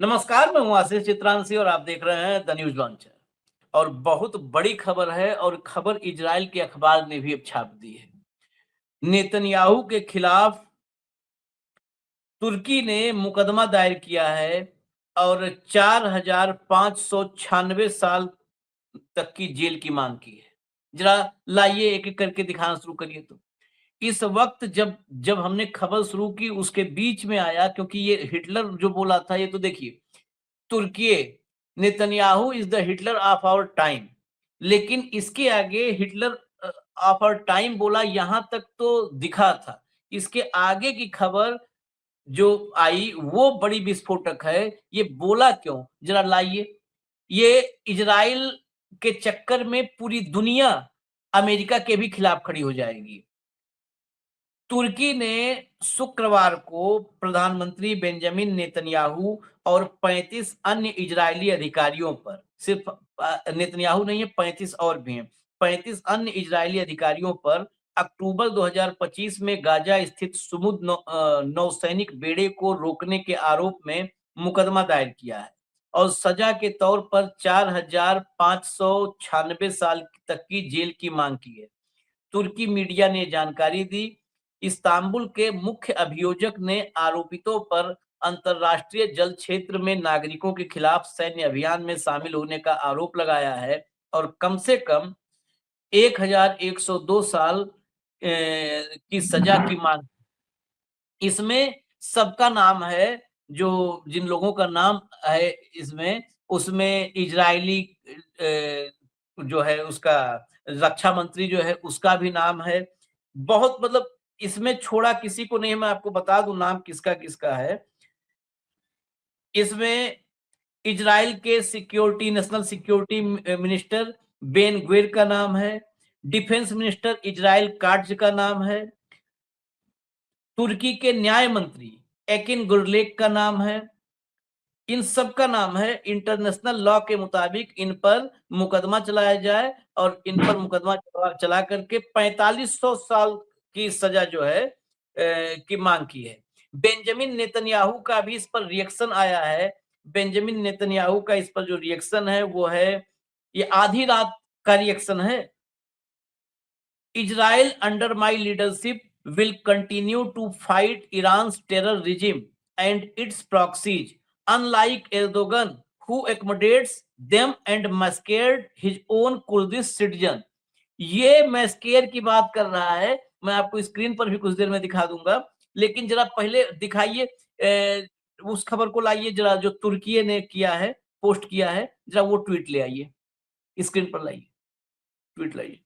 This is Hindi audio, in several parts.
नमस्कार, मैं हूँ आशीष चित्रांशी और आप देख रहे हैं द न्यूज़ लॉन्चर। और बहुत बड़ी खबर है और खबर इजराइल के अखबार ने भी अब छाप दी है। नेतन्याहू के खिलाफ तुर्की ने मुकदमा दायर किया है और 4,596 साल तक की जेल की मांग की है। जरा लाइए एक-एक करके दिखाना शुरू करिए तो। इस वक़्त जब जब हमने खबर शुरू की उसके बीच में आया क्योंकि ये हिटलर जो बोला था ये तो देखिए तुर्की Netanyahu is the Hitler of our time. लेकिन इसके आगे हिटलर ऑफ आवर टाइम बोला यहाँ तक तो दिखा था। इसके आगे की खबर जो आई वो बड़ी विस्फोटक है। ये बोला क्यों जरा लाइए। ये इजराइल के चक्कर में पूरी दुनिया अमेरिका के भी खिलाफ खड़ी हो जाएगी। तुर्की ने शुक्रवार को प्रधानमंत्री बेंजामिन नेतन्याहू और 35 अन्य इजरायली अधिकारियों पर सिर्फ नेतन्याहू नहीं है 35 और भी हैं 35 अन्य इजरायली अधिकारियों पर अक्टूबर 2025 में गाजा स्थित समुद्र नौसैनिक बेड़े को रोकने के आरोप में मुकदमा दायर किया है और सजा के तौर पर 4,596 साल तक की जेल की मांग की है। तुर्की मीडिया ने जानकारी दी। इस्तांबुल के मुख्य अभियोजक ने आरोपितों पर अंतर्राष्ट्रीय जल क्षेत्र में नागरिकों के खिलाफ सैन्य अभियान में शामिल होने का आरोप लगाया है और कम से कम 1,102 साल की सजा की मांग। इसमें सबका नाम है, जो जिन लोगों का नाम है इसमें, उसमें इजरायली जो है उसका रक्षा मंत्री जो है उसका भी नाम है। बहुत मतलब इसमें छोड़ा किसी को नहीं, मैं आपको बता दूँ नाम किसका-किसका है। इसमें इजराइल के national security minister Ben Gvir का नाम है, डिफेंस मिनिस्टर इजराइल काट्ज का नाम है, तुर्की के न्याय मंत्री एकिन गुरलेक का नाम है। इन सब का नाम है। इंटरनेशनल लॉ के मुताबिक इन पर मुकदमा चलाया जाए और इन पर मुकदमा चला करके 4500 साल की सजा जो है की मांग की है। बेंजामिन नेतन्याहू का भी इस पर रिएक्शन आया है। बेंजामिन नेतन्याहू का इस पर जो रिएक्शन है वो है, ये आधी रात का रिएक्शन है। Israel under my leadership will continue to fight Iran's terror regime and its proxies, unlike Erdogan, who accommodates them and massacred his own Kurdish citizen. ये मैस्केर की बात कर रहा है। मैं आपको स्क्रीन पर भी कुछ देर में दिखा दूंगा, लेकिन जरा पहले दिखाइए उस खबर को लाइए जरा जो तुर्की ने किया है, पोस्ट किया है। जरा वो ट्वीट ले आइए, स्क्रीन पर लाइए, ट्वीट लाइए।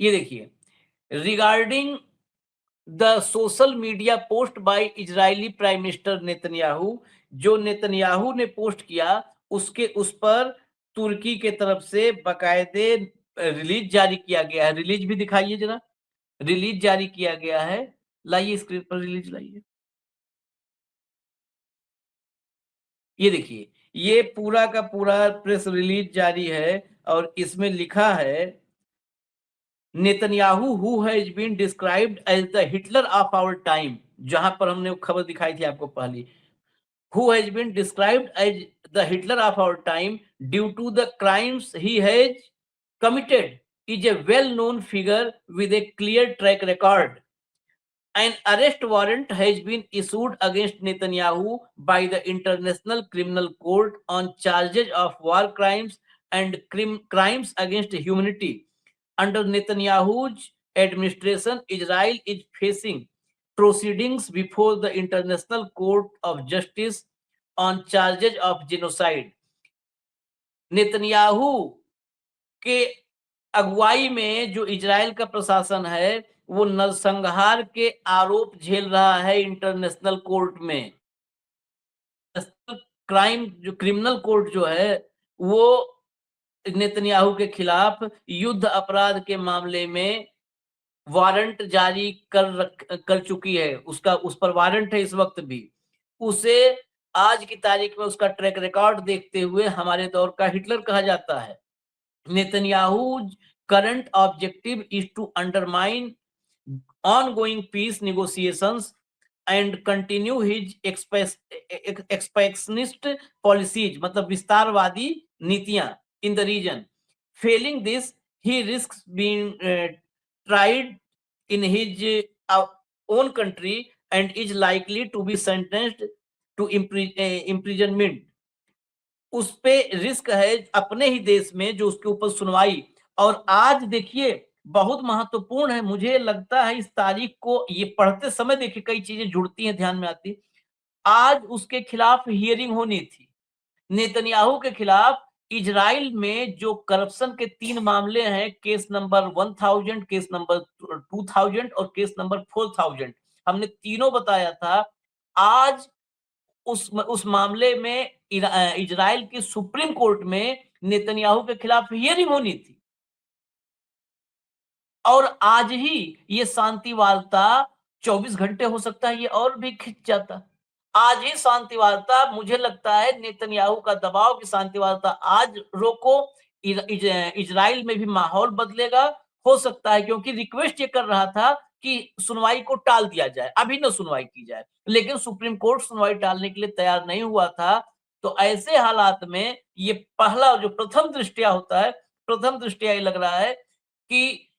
ये देखिए, regarding the social media post by Israeli prime minister Netanyahu, जो नेतन्याहू ने पोस्ट किया उसके उस पर तुर्की के तरफ से बाकायदे रिलीज जारी किया गया है। रिलीज भी दिखाइए जरा, रिलीज जारी किया गया है। लाइए स्क्रीन पर रिलीज लाइए। ये देखिए, ये पूरा का पूरा प्रेस रिलीज जारी है और इसमें लिखा है Netanyahu who has been described as the Hitler of our time, जहां पर हमने खबर दिखाई थी आपको पहले, who has been described as the Hitler of our time due to the crimes he has committed, is a well-known figure with a clear track record. An arrest warrant has been issued against Netanyahu by the International Criminal Court on charges of war crimes and crimes against humanity. Under Netanyahu's administration, Israel is facing proceedings before the International Court of Justice on charges of genocide. Netanyahu के अगुवाई में जो इजराइल का प्रशासन है वो नरसंहार के आरोप झेल रहा है इंटरनेशनल कोर्ट में। क्राइम जो क्रिमिनल कोर्ट जो है वो नेतन्याहू के खिलाफ युद्ध अपराध के मामले में वारंट जारी कर चुकी है। उसका उस पर वारंट है इस वक्त भी। उसे आज की तारीख में उसका ट्रैक रिकॉर्ड देखते हुए हमारे दौर का हिटलर कहा जाता है। Netanyahu's current objective is to undermine ongoing peace negotiations and continue his expansionist policies, मतलब विस्तारवादी नीतियां in the region. Failing this, he risks being tried in his own country and is likely to be sentenced to imprisonment. उस पे रिस्क है अपने ही देश में जो उसके ऊपर सुनवाई। और आज देखिए बहुत महत्वपूर्ण है, मुझे लगता है इस तारीख को ये पढ़ते समय देखिए कई चीजें जुड़ती हैं, ध्यान में आती। आज उसके खिलाफ हियरिंग होनी थी, नेतन्याहू के खिलाफ। इजराइल में जो करप्शन के 3 मामले हैं, केस नंबर 1000, केस नंबर 2000 और केस नंबर 4000, हमने तीनों बताया था। आज उस मामले में इजराइल की सुप्रीम कोर्ट में नेतन्याहू के खिलाफ हियरिंग होनी थी। और आज ही ये शांति वार्ता 24 घंटे हो सकता है ये और भी खिंच जाता। आज ही शांति वार्ता, मुझे लगता है नेतन्याहू का दबाव कि शांति वार्ता आज रोको, इजराइल में भी माहौल बदलेगा। हो सकता है क्योंकि रिक्वेस्ट ये कर रहा था कि सुनवाई को टाल दिया जाए, अभी न सुनवाई की जाए, लेकिन सुप्रीम कोर्ट सुनवाई टालने के लिए तैयार नहीं हुआ था। तो ऐसे हालात में ये पहला जो प्रथम दृष्टया होता है, प्रथम दृष्टया ये लग रहा है कि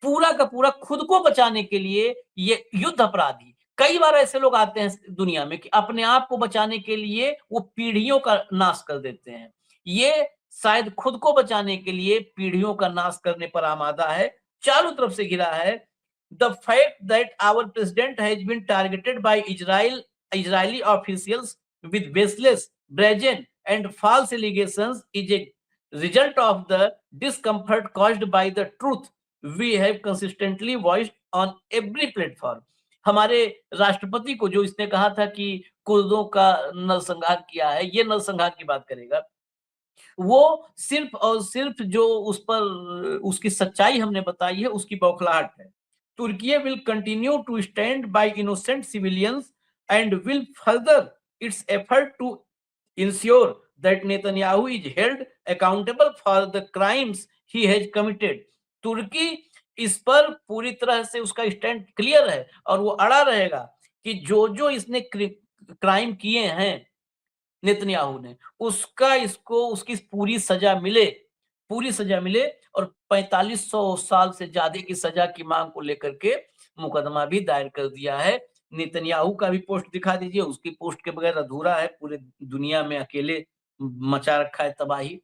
पूरा का पूरा खुद को बचाने के लिए ये युद्ध अपराधी। कई बार ऐसे लोग आते हैं दुनिया में कि अपने आप को बचाने के लिए वो पीढ़ियों का नाश कर देते हैं। ये शायद खुद को बचाने के लिए पीढ़ियों का नाश करने पर आमादा है, चारों तरफ से घिरा है। The fact that our president has been targeted by Israeli officials with baseless, brazen and false allegations is a result of the discomfort caused by the truth we have consistently voiced on every platform. हमारे राष्ट्रपति को जो इसने कहा था कि कुर्दों का नरसंहार किया है, ये नरसंहार की बात करेगा। वो सिर्फ और सिर्फ जो उस पर उसकी सच्चाई हमने बताई है, उसकी बौखलाहट है। Turkey will continue to stand by innocent civilians and will further its effort to ensure that Netanyahu is held accountable for the crimes he has committed. तुर्की इस पर पूरी तरह से उसका स्टैंड क्लियर है और वो अड़ा रहेगा कि जो जो इसने क्राइम किए हैं नेतन्याहू ने, उसका इसको उसकी पूरी सजा मिले, पूरी सजा मिले। और 4500 साल से ज्यादा की सजा की मांग को लेकर के मुकदमा भी दायर कर दिया है। नेतन्याहू का भी पोस्ट दिखा दीजिए, उसकी पोस्ट के बगैर अधूरा है, पूरे दुनिया में अकेले मचा रखा है तबाही।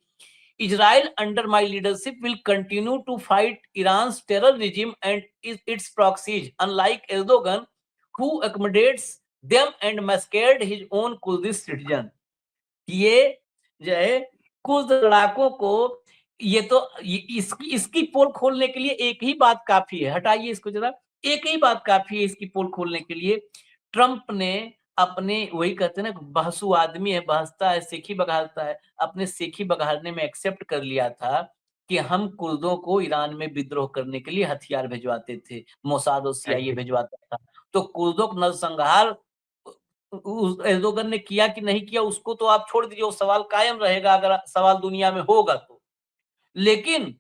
Israel under my leadership will continue to fight Iran's terror regime and its proxies, unlike Erdogan, who accommodates them and masquerade his own Kurdish citizen. ये जो है कुर्द लड़ाकों को, ये तो इसकी पोल खोलने के लिए एक ही बात काफी है, हटाइए इसको जरा, एक ही बात काफी है इसकी पोल खोलने के लिए। ट्रंप ने अपने, वही कहते हैं ना, बहसू आदमी है, बहसता है सेखी बघारता है, अपने सेखी बघारने में एक्सेप्ट कर लिया था कि हम कुर्दों को ईरान में विद्रोह करने के लिए हथियार भिजवाते थे, मोसाद और CIA भिजवाता था। तो कुर्दों का नरसंहार एर्दोगन ने किया कि नहीं किया उसको तो आप छोड़ दीजिए, वो सवाल कायम रहेगा अगर सवाल दुनिया में होगा तो। लेकिन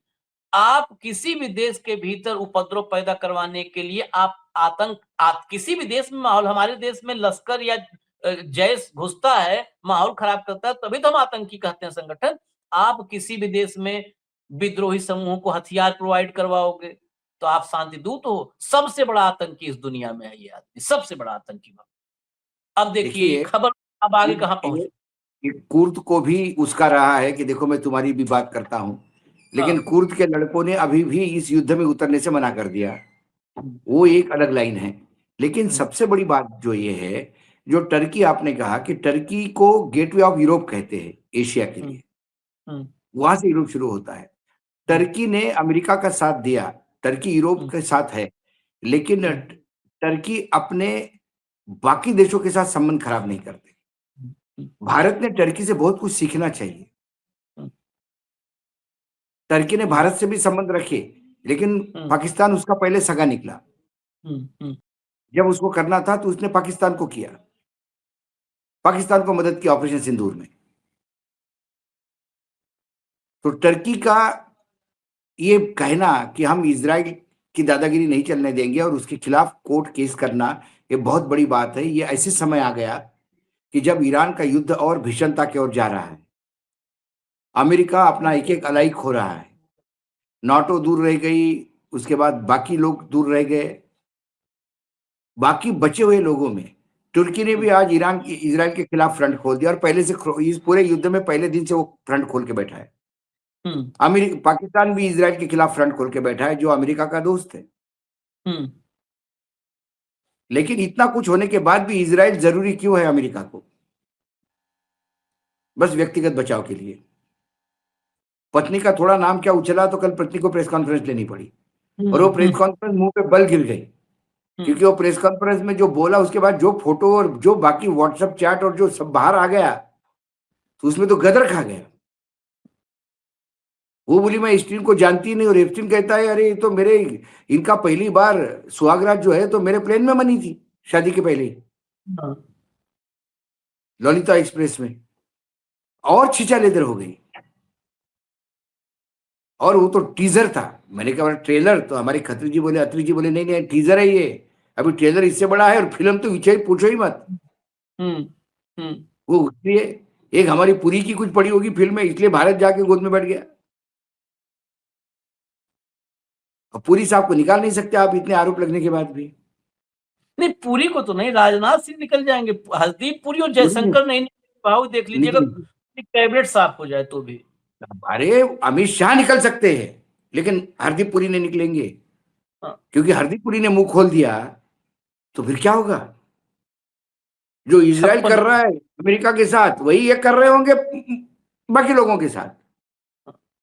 आप किसी भी देश के भीतर उपद्रव पैदा करवाने के लिए आप किसी भी देश में माहौल, हमारे देश में लश्कर या जैश घुसता है, माहौल खराब करता है, तभी तो हम आतंकी कहते हैं संगठन। आप किसी भी देश में विद्रोही समूहों को हथियार प्रोवाइड करवाओगे तो आप शांति दूत हो। सबसे बड़ा आतंकी इस दुनिया में है ये आदमी, सबसे बड़ा आतंकी। अब देखिए खबर अब आगे कहां पहुंची। कुर्द को भी उसका रहा है कि देखो मैं तुम्हारी भी बात करता हूं, लेकिन कुर्द के लड़कों ने अभी भी इस युद्ध में उतरने से मना कर दिया। वो एक अलग लाइन है। लेकिन सबसे बड़ी बात जो ये है, जो टर्की आपने कहा कि टर्की को गेटवे ऑफ यूरोप कहते हैं एशिया के लिए, वहां से यूरोप शुरू होता है। टर्की ने अमेरिका का साथ दिया, टर्की यूरोप के साथ है, लेकिन टर्की अपने बाकी देशों के साथ संबंध खराब नहीं करते। भारत ने टर्की से बहुत कुछ सीखना चाहिए। टर्की ने भारत से भी संबंध रखे, लेकिन पाकिस्तान उसका पहले सगा निकला। जब उसको करना था तो उसने पाकिस्तान को किया, पाकिस्तान को मदद की ऑपरेशन सिंदूर में। तो टर्की का ये कहना कि हम इजराइल की दादागिरी नहीं चलने देंगे और उसके खिलाफ कोर्ट केस करना, ये बहुत बड़ी बात है। ये ऐसे समय आ गया कि जब ईरान का युद्ध और भीषणता की ओर जा रहा है। अमेरिका अपना एक एक अलाई खो रहा है। नाटो दूर रह गई, उसके बाद बाकी लोग दूर रह गए। बाकी बचे हुए लोगों में तुर्की ने भी आज ईरान की इजराइल के खिलाफ फ्रंट खोल दिया, और पहले से इस पूरे युद्ध में पहले दिन से वो फ्रंट खोल के बैठा है। हम्म अमेरिका पाकिस्तान भी इजराइल के खिलाफ फ्रंट खोल के बैठा है, जो अमेरिका का दोस्त है। हम्म लेकिन इतना कुछ होने के बाद भी इजराइल जरूरी क्यों है अमेरिका को? बस व्यक्तिगत बचाव के लिए। पत्नी का थोड़ा नाम क्या उछला तो कल पत्नी को प्रेस कॉन्फ्रेंस लेनी पड़ी, और वो प्रेस हम्म कॉन्फ्रेंस मुंह पे बल गिर गई, क्योंकि वो प्रेस कॉन्फ्रेंस में जो बोला उसके बाद जो फोटो और जो बाकी व्हाट्सएप चैट और जो सब बाहर आ गया, तो उसमें तो गदर खा गया। वो बोली मैं एप्स्टीन को जानती नहीं, और एप्स्टीन कहता है अरे ये तो मेरे, इनका पहली बार सुहागरात जो है तो मेरे प्लेन में बनी थी शादी के पहले ही, हाँ। ललिता एक्सप्रेस में। और छिचा लेदर हो गई। और वो तो टीजर था। मैंने कहा ट्रेलर, तो हमारे खत्री जी बोले, अत्री जी बोले नहीं नहीं टीजर है ये, अभी ट्रेलर इससे बड़ा है, और फिल्म तो पीछे पूछो ही मत। हम्म हम्म वो इसलिए एक हमारी पुरी की कुछ पड़ी होगी फिल्म में, इसलिए भारत जाके गोद में बैठ गया। और पुरी साहब को निकाल नहीं सकते आप इतने आरोप लगने के बाद भी। नहीं, पुरी को तो नहीं, राजनाथ सिंह निकल जाएंगे। हरदीप पुरी और पुरी ने जयशंकर नहीं निकल, भाव देख लीजिएगा, निकल कैबिनेट साफ हो जाए तो भी। अरे अमित शाह निकल सकते हैं, लेकिन हरदीप पुरी नहीं निकलेंगे, हाँ, क्योंकि हरदीप पुरी ने मुंह खोल दिया तो फिर क्या होगा? जो इजराइल कर 56। रहा है अमेरिका के साथ, वही ये कर रहे होंगे बाकी लोगों के साथ।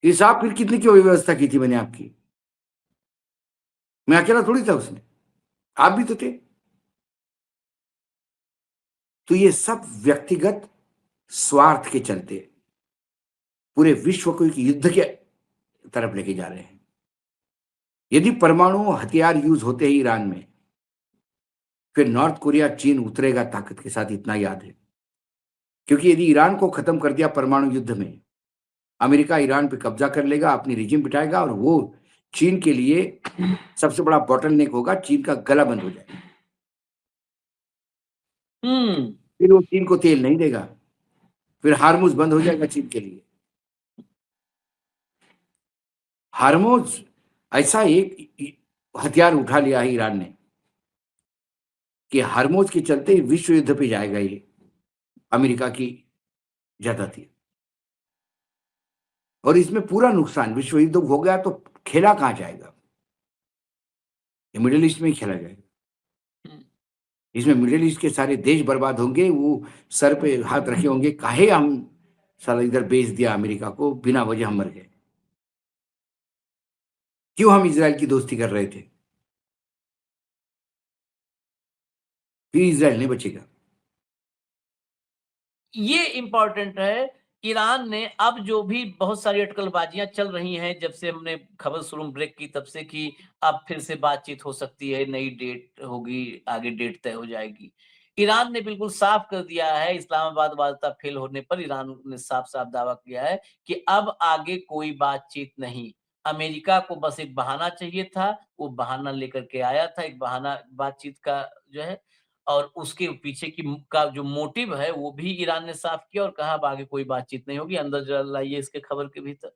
हिसाब फिर कितनी की व्यवस्था की थी मैंने आपकी? मैं अकेला थोड़ी था उसने, आप भी तो थे। तो ये सब व्यक्तिगत स्वार्थ के चलते पूरे विश्व को एक युद्ध के तरफ लेके जा रहे हैं। यदि परमाणु हथियार यूज होते हैं ईरान में, फिर नॉर्थ कोरिया चीन उतरेगा ताकत के साथ, इतना याद है। क्योंकि यदि ईरान को खत्म कर दिया परमाणु युद्ध में, अमेरिका ईरान पे कब्जा कर लेगा, अपनी रिजिम बिठाएगा, और वो चीन के लिए सबसे बड़ा बॉटलनेक होगा। चीन का गला बंद हो जाएगा। हम्म फिर वो चीन को तेल नहीं देगा, फिर हार्मुज बंद हो जाएगा चीन के लिए। हार्मुज ऐसा एक हथियार उठा लिया है ईरान ने कि हार्मुज के चलते विश्व युद्ध पे जाएगा ये अमेरिका की ज्यादाती। और इसमें पूरा नुकसान, विश्व युद्ध हो गया तो खेला कहां जाएगा? ये मिडिल ईस्ट में ही खेला जाएगा। इसमें मिडिल ईस्ट के सारे देश बर्बाद होंगे। वो सर पे हाथ रखे होंगे, काहे हम साला इधर बेच दिया अमेरिका को, बिना वजह हम मर गए, क्यों हम इजराइल की दोस्ती कर रहे थे? फिर इजराइल नहीं बचेगा। ये इम्पोर्टेंट है। ईरान ने अब जो भी बहुत सारी अटकलबाजियां चल रही हैं, जब से हमने खबर शुरू ब्रेक की तब से, कि अब फिर से बातचीत हो सकती है, नई डेट होगी, आगे डेट तय हो जाएगी। ईरान ने बिल्कुल साफ कर दिया है, इस्लामाबाद वार्ता फेल होने पर ईरान ने साफ साफ दावा किया है कि अब आगे कोई बातचीत नहीं। अमेरिका को बस एक बहाना चाहिए था, वो बहाना लेकर के आया था, एक बहाना बातचीत का जो है, और उसके पीछे की का जो मोटिव है वो भी ईरान ने साफ किया और कहा अब आगे कोई बातचीत नहीं होगी। अंदर जरा लाइए इसके खबर के भीतर।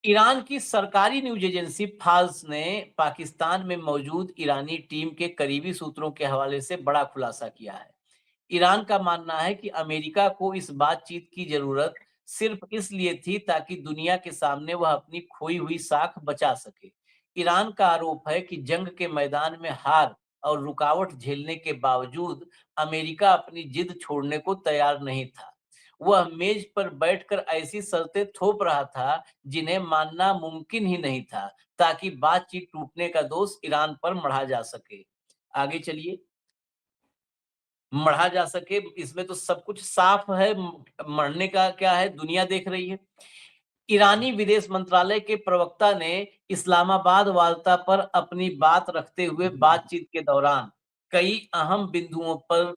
ईरान की सरकारी न्यूज एजेंसी फार्स ने पाकिस्तान में मौजूद ईरानी टीम के करीबी सूत्रों के हवाले से बड़ा खुलासा किया है। ईरान का मानना है कि अमेरिका को इस बातचीत की जरूरत सिर्फ इसलिए थी ताकि दुनिया के सामने वह अपनी खोई हुई साख बचा सके। ईरान का आरोप है कि जंग के मैदान में हार और रुकावट झेलने के बावजूद अमेरिका अपनी जिद छोड़ने को तैयार नहीं था। वह मेज पर बैठकर ऐसी शर्तें थोप रहा था जिन्हें मानना मुमकिन ही नहीं था, ताकि बातचीत टूटने का दोष ईरान पर मढ़ा जा सके। आगे चलिए। मढ़ा जा सके, इसमें तो सब कुछ साफ है। मरने का क्या है, दुनिया देख रही है। ईरानी विदेश मंत्रालय के प्रवक्ता ने इस्लामाबाद वार्ता पर अपनी बात रखते हुए बातचीत के दौरान कई अहम बिंदुओं पर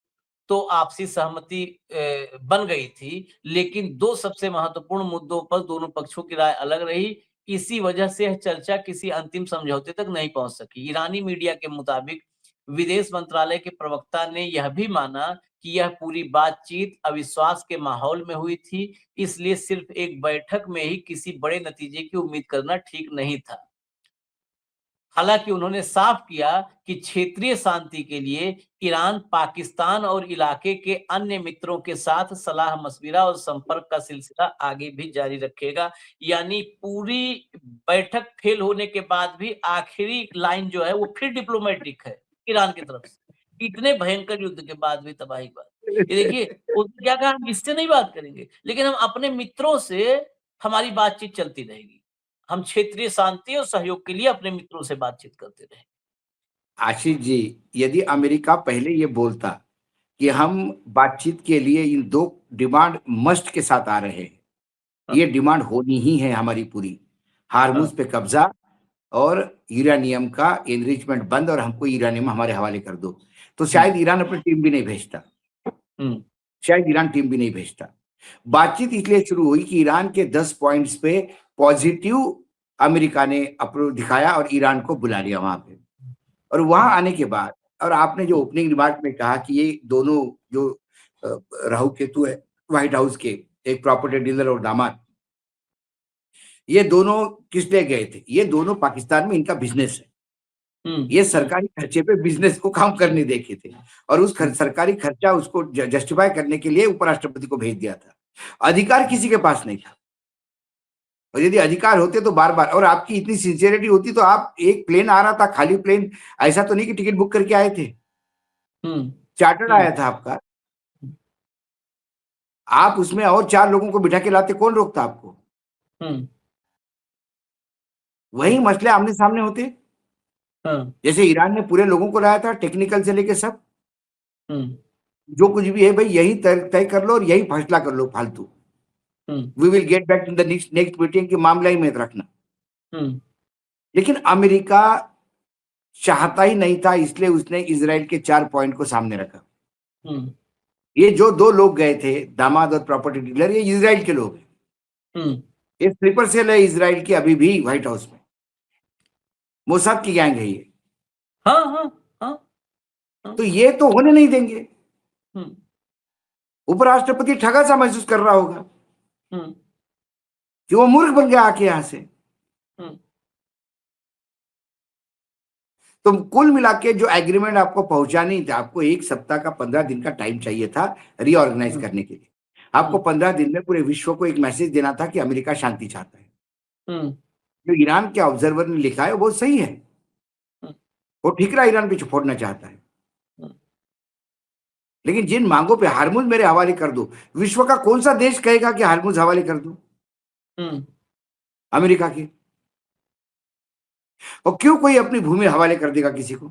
तो आपसी सहमति बन गई थी, लेकिन दो सबसे महत्वपूर्ण मुद्दों पर दोनों पक्षों की राय अलग रही। इसी वजह से यह चर्चा किसी अंतिम समझौते तक नहीं पहुंच सकी। ईरानी मीडिया के मुताबिक विदेश मंत्रालय के प्रवक्ता ने यह भी माना कि यह पूरी बातचीत अविश्वास के माहौल में हुई थी, इसलिए सिर्फ एक बैठक में ही किसी बड़े नतीजे की उम्मीद करना ठीक नहीं था। हालांकि उन्होंने साफ किया कि क्षेत्रीय शांति के लिए ईरान पाकिस्तान और इलाके के अन्य मित्रों के साथ सलाह मशविरा और संपर्क का सिलसिला आगे भी जारी रखेगा। यानी पूरी बैठक फेल होने के बाद भी आखिरी लाइन जो है वो फिर डिप्लोमेटिक है ईरान की तरफ से। इतने भयंकर युद्ध के बाद भी तबाही के बाद ये देखिए उसने क्या कहा, हम इससे नहीं बात करेंगे लेकिन हम अपने मित्रों से हमारी बातचीत चलती रहेगी। हम क्षेत्रीय शांति और सहयोग के लिए अपने मित्रों से बातचीत करते रहे। आशीष जी, यदि अमेरिका पहले ये बोलता कि हम बातचीत के लिए इन 2 डिमांड मस्ट के साथ आ रहे हैं, ये डिमांड होनी ही है हमारी पूरी, हार्मुज पे कब्जा और यूरेनियम का एनरिचमेंट बंद और हमको यूरेनियम हमारे हवाले कर दो, तो शायद ईरान अपनी टीम भी नहीं भेजता। शायद ईरान टीम भी नहीं भेजता। बातचीत इसलिए शुरू हुई कि ईरान के 10 पॉइंट्स पे पॉजिटिव अमेरिका ने अप्रोच दिखाया और ईरान को बुला लिया वहां पे। और वहां आने के बाद, और आपने जो ओपनिंग रिमार्क में कहा कि ये दोनों जो राहु केतु है व्हाइट हाउस के, एक प्रॉपर्टी डीलर और दामाद, ये दोनों किस लिए गए थे? ये दोनों पाकिस्तान में इनका बिजनेस है। ये सरकारी खर्चे पे बिजनेस को काम करने देखे थे और उस सरकारी खर्चा उसको जस्टिफाई करने के लिए उपराष्ट्रपति को भेज दिया था। अधिकार किसी के पास नहीं था, और यदि अधिकार होते तो बार बार, और आपकी इतनी सिंसियरिटी होती तो आप, एक प्लेन आ रहा था, खाली प्लेन, ऐसा तो नहीं कि टिकट बुक करके आए थे, चार्टर्ड आया था आपका, आप उसमें और 4 लोगों को बिठा के लाते, कौन रोकता आपको? वही मसले आमने सामने होते। जैसे ईरान ने पूरे लोगों को लाया था, टेक्निकल से लेके सब, जो कुछ भी है भाई यही तय कर लो और यही फैसला कर लो, फालतू we will get back to the next meeting के मामला ही में रखना। लेकिन अमेरिका चाहता ही नहीं था, इसलिए उसने इजराइल के 4 पॉइंट को सामने रखा। ये जो 2 लोग गए थे, दामाद और प्रॉपर्टी डीलर, ये इजराइल के लोग हैं। ये स्लीपर सेल है इजराइल की अभी भी व्हाइट हाउस में, मोसाद की गैंग है ये। तो ये तो होने नहीं देंगे। उपराष्ट्रपति ठगा सा महसूस कर रहा होगा कि वो मूर्ख बन गया आके यहां से। तो कुल मिला के जो एग्रीमेंट आपको पहुंचानी थी, आपको 1 सप्ताह का 15 दिन का टाइम चाहिए था रीऑर्गेनाइज करने के लिए। आपको 15 दिन में पूरे विश्व को एक मैसेज देना था कि अमेरिका शांति चाहता है। जो ईरान के ऑब्जर्वर ने लिखा है वो सही है, वो ठीकरा ईरान पे फोड़ना चाहता है। लेकिन जिन मांगों पे हार्मुज मेरे हवाले कर दो, विश्व का कौन सा देश कहेगा कि हार्मुज हवाले कर दो? अमेरिका के। और क्यों कोई अपनी भूमि हवाले कर देगा किसी को?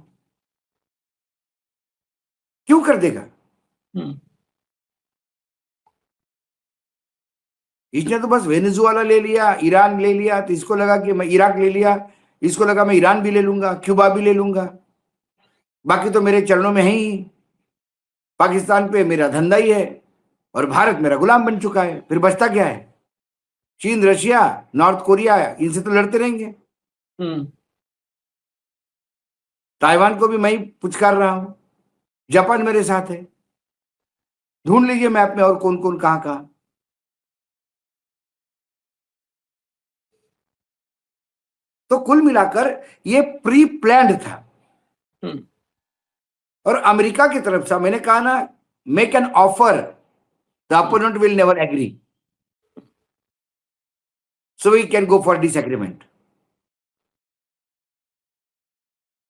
क्यों कर देगा? इसने तो बस वेनेजुएला ले लिया, ईरान ले लिया, तो इसको लगा कि मैं इराक ले लिया, इसको लगा मैं ईरान भी ले लूंगा, क्यूबा भी ले लूंगा, बाकी तो मेरे चरणों में है ही। पाकिस्तान पे मेरा धंधा ही है और भारत मेरा गुलाम बन चुका है, फिर बचता क्या है? चीन, रशिया, नॉर्थ कोरिया, इनसे तो लड़ते रहेंगे। ताइवान को भी मैं ही पुचकार रहा हूं, जापान मेरे साथ है, ढूंढ लीजिए मैप में और कौन कौन कहां कहां। तो कुल मिलाकर ये प्री प्लान्ड था। और अमेरिका की तरफ से मैंने कहा ना, make an offer, the opponent will never agree, so we can go for disagreement.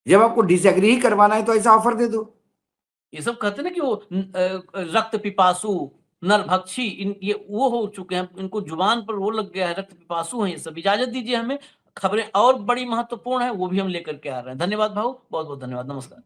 जब आपको डिसएग्री ही करवाना है तो ऐसा ऑफर दे दो। ये सब कहते ना कि वो रक्त पिपासु, नरभक्षी, ये वो हो चुके हैं, इनको जुबान पर वो लग गया है, रक्त पिपासु हैं ये सब। इजाजत दीजिए, हमें खबरें और बड़ी महत्वपूर्ण है वो भी हम लेकर के आ रहे हैं। धन्यवाद भाऊ, बहुत बहुत धन्यवाद, नमस्कार।